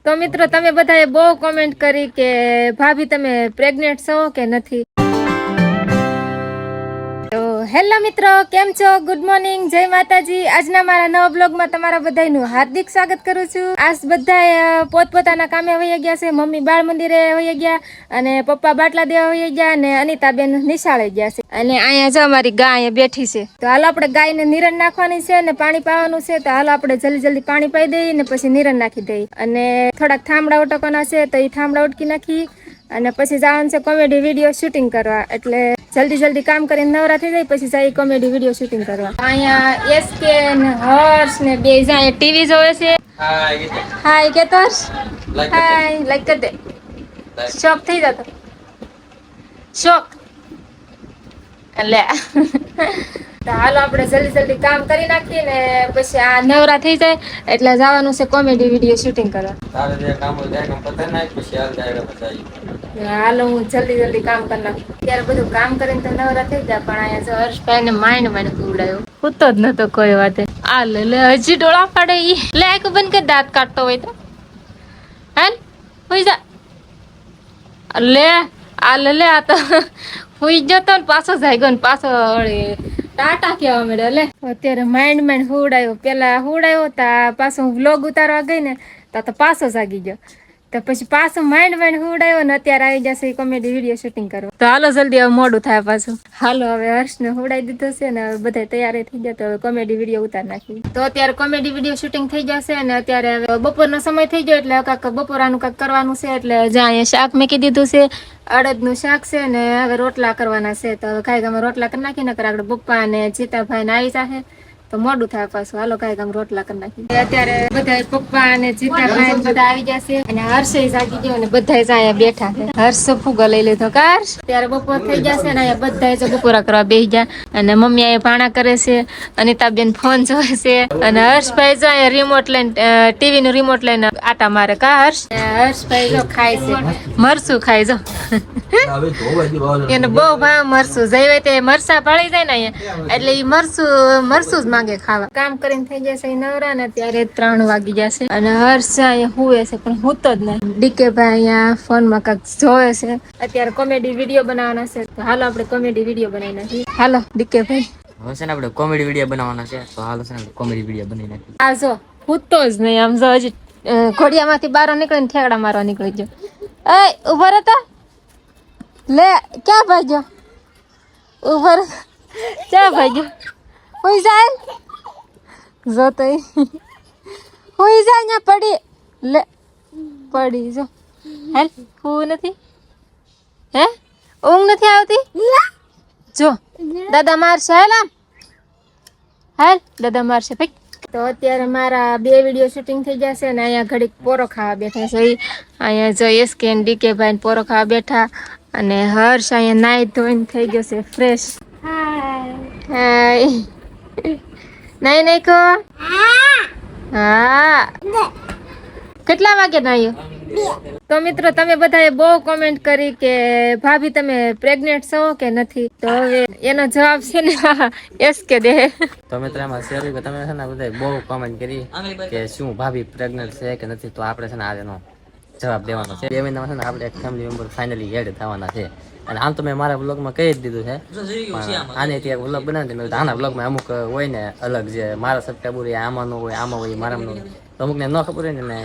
તો મિત્રો તમે બધાએ બહુ કોમેન્ટ કરી કે ભાભી તમે પ્રેગ્નેન્ટ છો કે નથી. તો હેલો મિત્રો, કેમ છો? ગુડ મોર્નિંગ, જય માતાજી. આજના મારા નવા બ્લોગમાં તમારા બધાનું હાર્દિક સ્વાગત કરું છું. આજ બધા પોતપોતાના કામે વહી ગયા છે. મમ્મી બાળ મંદિરે વહી ગયા અને પપ્પા બાટલા દેવા વહી ગયા અને અનિતાબેન નિશાળે ગયા છે. અને અહીંયા જો અમારી ગાય બેઠી છે. તો હાલો આપણે ગાયને નિરણ નાખવાની છે અને પાણી પાવાનું છે. તો હાલો આપણે જલ્દી પાણી પાઈ દઈએ ને પછી નિરણ નાખી દઈએ. અને થોડાક થાંભળા ઉટકવાના છે તો એ થાંભળા ઉટકી નાખી અને પછી જવાનું છે કોમેડી વિડીયો શૂટિંગ કરવા. એટલે જલ્દી કામ કરીને નવરા થઈ જાય પછી જાય કોમેડી વિડીયો શૂટિંગ કરવા. અહીંયા એસકે ને હર્ષ ને બે જાય ટીવી જોવે છે. હાય કેતો હર્ષ, હાય લાઈક કરી દે. શોક થઈ જતો શોક એટલે તો હાલો આપણે જલ્દી કામ કરી નાખીએ ને પછી આ નવરા થઈ જાય એટલે જવાનું છે કોમેડી વિડીયો શૂટિંગ કરવા. હાલો હું જલ્દી કામ કરી નાખું. ત્યારે બધું કામ કરીને તો નવરા થઈ જાય પણ અહીંયા જો હર્ષભાઈ ને માઇન્ડ ઉડાયો પૂતો જ નતો કોઈ વાતે. આ લે હજી ડોળા પાડે ઈ લે આખું બંધ કરી દાંત કાઢતો હોય તો હે હોઈ જા લે આ લે આ તો હુઈ જતો ને પાછો જાગ્યો ને પાછો ટાટા કેવા મળ્યો. લે અત્યારે માઇન્ડ હુડાયો. પેલા હુડાયો તા પાછો હું વ્લોગ ઉતારવા ગઈ ને તો પાછો જાગી ગયો. તો પછી પાછો માઇન્ડ હુડાયો ને અત્યારે આવી જશે કોમેડી વિડીયો શૂટિંગ કરવા. તો હાલો જલ્દી હવે મોડું થાય પાછું. હાલો હવે હર્ષને હુડાઈ દીધો છે ને હવે બધા તૈયાર થઈ ગયા. તો હવે કોમેડી વિડીયો ઉતાર નાખી. તો અત્યારે કોમેડી વિડીયો શૂટિંગ થઈ જશે અને અત્યારે હવે બપોરનો સમય થઈ ગયો એટલે કાંક બપોરાનું કાંક કરવાનું છે. એટલે જ્યાં અહીંયા શાક મૂકી દીધું છે, અડદનું શાક છે ને હવે રોટલા કરવાના છે. તો હવે કાંઈ ગામ રોટલા કરી નાખી ને આપણે પપ્પા અને જીતાભાઈ ને આવી જશે તો મોડું થાય પાછું. હાલો કાંઈ ગામ રોટલા કરી નાખી. અત્યારે બધા પપ્પા અને જીતાભાઈ બધા આવી જશે અને હર્ષે જાગી ગયો અને બધા અહીંયા બેઠા છે. હર્ષ ફૂગો લઈ લીધો હર્ષ. ત્યારે બપોર થઈ જશે ને અહીંયા બધા બપોરા કરવા બેસી ગયા અને મમ્મી અહીંયા ભાણા કરે છે, અનિતાબેન ફોન જોવે છે અને હર્ષભાઈ જો અહીંયા રિમોટ લઈને ટીવી નું રિમોટ લઈને આટા મારે. કા હર્ષ? હર્ષભાઈ જો ખાય છે મરસું ખાય જો એને બહુ ભાવ મરસું. જઈ તે મરસા ભળી જાય ને અહીંયા એટલે એ મરસું જ માંગે ખાવા. કામ કરીને થઈ જશે નવરા ને ત્યારે 3 વાગી જશે અને હર્ષ અહીંયા હુવે છે પણ હું તો જ નહીં. ડીકે ભાઈ અહીંયા ફોન માં કાંક જોવે છે. અત્યારે કોમેડી વિડીયો બનાવવાના છે તો હાલો આપણે કોમેડી વિડીયો બનાવી નાખીએ. હાલો ડીકે ભાઈ હવે છે ને આપણે કોમેડી વિડીયો બનાવવાના છે તો હાલો છે ને કોમેડી વિડીયો બનાવી નાખીએ. આ જો હું તો જ નહીં આમ જો હજી ઘોડિયામાંથી બહાર નીકળીને ઠેકડા મારવા નીકળી ગયો. એ ઉભો રહેતા લે ક્યાં ભાગ્યો? ઉભો ક્યાં ભાગ્યો? હોઈ જાય જો તો હોઈ જાય ને પડી લે પડી જો હેલ હું નથી હે ઊંઘ નથી આવતી જો દાદા મારશે હેલ દાદા મારશે ભાઈ. તો અત્યારે મારા 2 વિડીયો શૂટિંગ થઈ જશે અને અહીંયા ઘડીક પોરો ખાવા બેઠા છે. અહીંયા જો એસકે અને ડીકે ભાઈ પોરો ખાવા બેઠા અને હર્ષ અહીંયા નાઈ ધોઈને થઈ ગયો છે ફ્રેશ. હાય નહીં કહો હા. કેટલા વાગે નાયો? તો મિત્રો તમે બધાએ બહુ કોમેન્ટ કરી કે ભાભી તમે પ્રેગ્નેન્ટ છો કે નથી. તો હવે એનો જવાબ છે ને એસકે દે. તો મિત્રો એમાં શેર કે તમે છે ને બધાએ બહુ કોમેન્ટ કરી કે શું ભાભી પ્રેગ્નન્ટ છે કે નથી. તો આપણે છે ને આ એનો જવાબ દેવાનો છે. 2 મહિનામાં છે ને આપણે એક ફેમિલી મેમ્બર ફાઇનલી એડ થવાના છે. અને આમ તો મેં મારા વ્લોગમાં કહી જ દીધું છે આને ત્યાં વ્લોગ બનાવી મેં આના વ્લોગમાં અમુક હોય ને અલગ જે મારા સપ્ટેમ્બર આમાં નો હોય આમાં હોય મારામાં અમુક ને ન ખબર હોય ને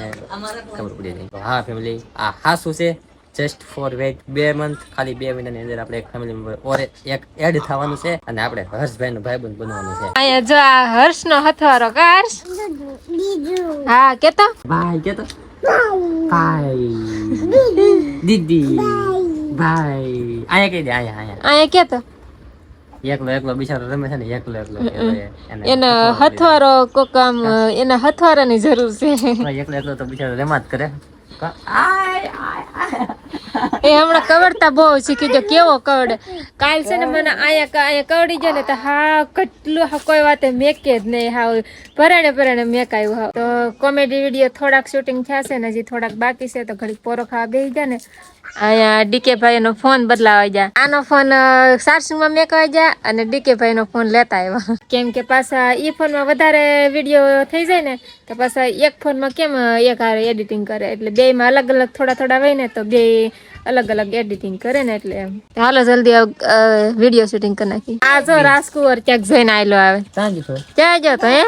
ખબર પડી જાય. તો હા ફેમિલી આ હાસું છે. જસ્ટ ફોર વેઇટ 2 મંથ ખાલી 2 મહિનાની અંદર આપણે એક ફેમિલી મેમ્બર ઓર એક એડ થવાનું છે અને આપણે હર્ષભાઈ નો ભાઈબંધ બનવાનું છે. અહીંયા જો આ હર્ષ નો હથવારો કા હર્ષ? હા કેતો ભાઈ કેતો ભાઈ દીદી ભાઈ અહીંયા કહી દે અહીંયા કેતો એકલો બિચારો રમે છે ને એકલો એનો હથવારો કોક આમ એના હથવારાની જરૂર છે. એકલો તો બિચારો રમા જ કરે. એ હમણાં કવડતા બહુ શીખી જો કેવો કવડે કાલ છે ને મને અહીંયા કવડી જાય ને તો હા કેટલું કોઈ વાતે મેકે જ નહીં હા પરાણે મેકાયું હા તો કોમેડી વિડીયો થોડાક શૂટિંગ થયા છે ને હજી થોડાક બાકી છે તો ઘડીક પોરો ખાવા બેસી જાય ને અહીંયા ડીકે ભાઈ નો ફોન બદલાવા જાય આનો ફોન સારસુમાં મેકવા જાય અને ડીકે ભાઈ નો ફોન લેતા આવ્યા કેમ કે પાછા ઈ ફોન માં વધારે વિડીયો થઈ જાય ને તો પાછા એક ફોન માં કેમ એક હારે એડિટિંગ કરે એટલે બે માં અલગ અલગ થોડા હોય ને તો બે અલગ અલગ એડિટિંગ કરે ને એટલે એમ હાલો જલ્દી વિડીયો શૂટિંગ કરી નાખી આ જો રાજકુંવર ક્યાંક જોઈને આવેલો આવે ક્યાં જો તો હે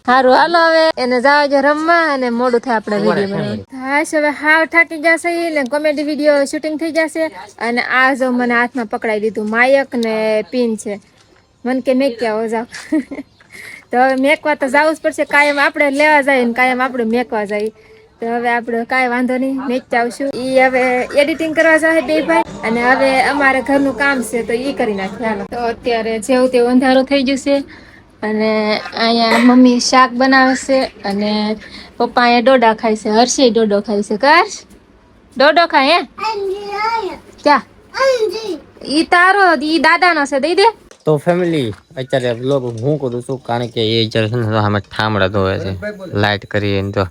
સારું હાલો હવે એને જાવ જો રમવા અને મોડું થાય આપણે વિડીયો બનાવી હા હવે હાવ થાકી જશે ને કોમેડી વિડીયો શૂટિંગ થઈ જશે અને આ જો મને હાથમાં પકડાઈ દીધું માયક ને પિન છે મને કે મેં ક્યાં જાવ તો હવે મેકવા તો જવું જ પડશે કાયમ આપણે લેવા જાય ને કાયમ આપણે મેકવા જાય તો હવે આપણે કાંઈ વાંધો નહીં મેચ આવશું ઈ હવે એડિટિંગ કરવા જાય બે ભાઈ અને હવે અમારે ઘરનું કામ છે તો ઈ કરી નાખીએ હાલો તો અત્યારે જેવું તેવું અંધારું થઈ ગયું છે અને અહીંયા મમ્મી શાક બનાવે છે અને પપ્પા અહીંયા ડોડા ખાય છે હર્ષે ડોડો ખાય છે કર ડોડો ખાય હે ક્યાં ઈ તારો ઈ દાદાનો છે દઈ દે તો ફેમિલી અત્યારે બ્લોગ હું કરું છું કારણ કે એ અત્યારે છે ને અમે ઠામડા ધોવે છે લાઇટ કરી તો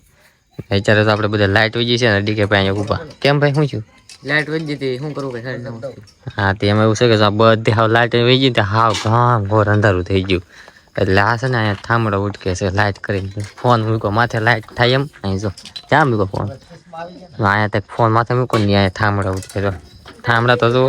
અત્યારે તો આપણે બધા લાઇટ વજી છે ને ડીકે ભાઈ અહીંયા ઉભા કેમ ભાઈ શું છું લાઇટ વજી હતી શું કરું કે હા તે એમાં એવું છે કે બધી હાવ લાઇટ વજી તો હાવ ઘામ ઘોર અંધારું થઈ ગયું એટલે આ છે ને અહીંયા ઠામડા ઉઠકે છે લાઇટ કરીને ફોન મૂકો માથે લાઇટ થાય એમ અહીં જો ક્યાં મૂકો ફોન અહીંયા તક ફોન માથે મૂકો ને અહીંયા ઠામડા ઉઠકે જો ઠામડા તો જો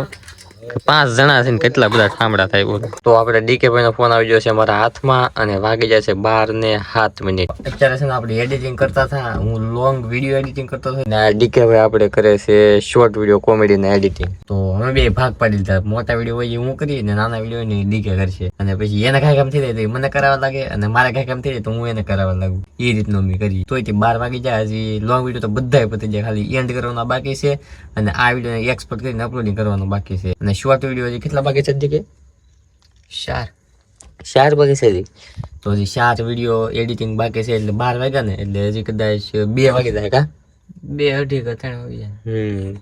5 જણા છે ને કેટલા બધા ઠામડા થાય બોલો તો આપણે ડીકે ભાઈ નો ફોન આવી ગયો છે મારા હાથમાં અને વાગી જાય છે 12:07 મિનિટ અત્યારે છે ને આપણે એડિટિંગ કરતા હતા હું લોંગ વિડીયો એડિટિંગ કરતો હતો ને ડીકે ભાઈ આપણે કરે છે શોર્ટ વિડીયો કોમેડી ને એડિટિંગ તો અમે બે ભાગ પાડી દીધા મોટા વિડીયો હોય હું કરી ને નાના વિડીયો ને ડીકે કરશે અને પછી એને કઈ કામ થઈ જાય તો મને કરાવવા લાગે અને મારે કઈ કામ થઈ જાય તો હું એને કરાવવા લાગુ એ રીતનું મેં કરી તોય તે 12 વાગી જાય હજી લોંગ વિડીયો તો બધા પતી જાય ખાલી એન્ડ કરવાનો બાકી છે અને આ વિડીયો એક્સપોર્ટ કરીને અપલોડિંગ કરવાનું બાકી છે અને શોર્ટ વિડીયો હજી કેટલા બાકી છે કે 4 બાકી છે હજી તો હજી 4 વિડીયો એડિટિંગ બાકી છે એટલે 12 વાગ્યા ને એટલે હજી કદાચ 2 વાગી જાય કા 2:30 3 વાગી જાય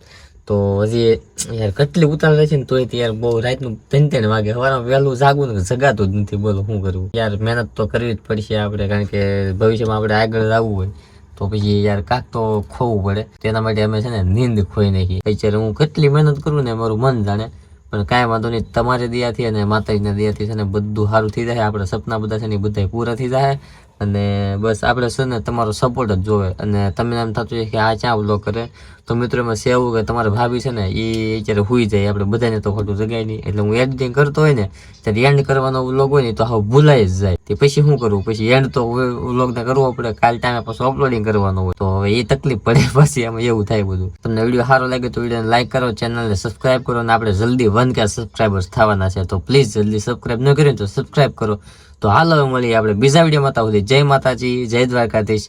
તો હજી યાર કેટલી ઉતાર છે ને તોય યાર બહુ રાતનું 3 વાગે સવારમાં વહેલું જાગવું ને જગાતું જ નથી બોલો શું કરવું યાર મહેનત તો કરવી જ પડશે આપણે કારણ કે ભવિષ્યમાં આપણે આગળ આવવું હોય તો પછી યાર કાક તો ખોવું પડે તેના માટે અમે છે ને નીંદ ખોઈ નાખી અત્યારે હું કેટલી મહેનત કરું ને મારું મન જાણે પણ કાંઈ વાંધો નહીં તમારી દયાથી અને માતાજીના દયાથી છે ને બધું સારું થઈ જાય આપણા સપના બધા છે ને બધા પૂરા થઈ જાય અને બસ આપણે છે ને તમારો સપોર્ટ જ જોવે અને તમને એમ થતું છે કે આ ક્યાં વ્લોગ કરે તો મિત્રો એમાં છે એવું કે તમારા ભાભી છે ને એ અત્યારે હુઈ જાય આપણે બધાને તો ખોટું જગાય નહીં એટલે હું એડિટિંગ કરતો હોય ને ત્યારે એન્ડ કરવાનો વ્લોગ હોય ને તો હવે ભૂલાઈ જ જાય તે પછી શું કરવું પછી એન્ડ તો વ્લોગને કરવો પડે કાલ ટાઈમે પાછું અપલોડિંગ કરવાનું હોય તો હવે એ તકલીફ પડે પછી એમાં એવું થાય બધું તમને વિડીયો સારો લાગે તો વિડીયોને લાઈક કરો ચેનલને સબસ્ક્રાઈબ કરો અને આપણે જલ્દી 1K સબસ્ક્રાઈબર્સ થવાના છે તો પ્લીઝ જલ્દી સબસ્ક્રાઈબ ન કર્યું તો સબસ્ક્રાઈબ કરો તો હાલો મળીએ આપણે બીજા વિડીયોમાં ત્યાં સુધી જય માતાજી જય દ્વારકાધીશ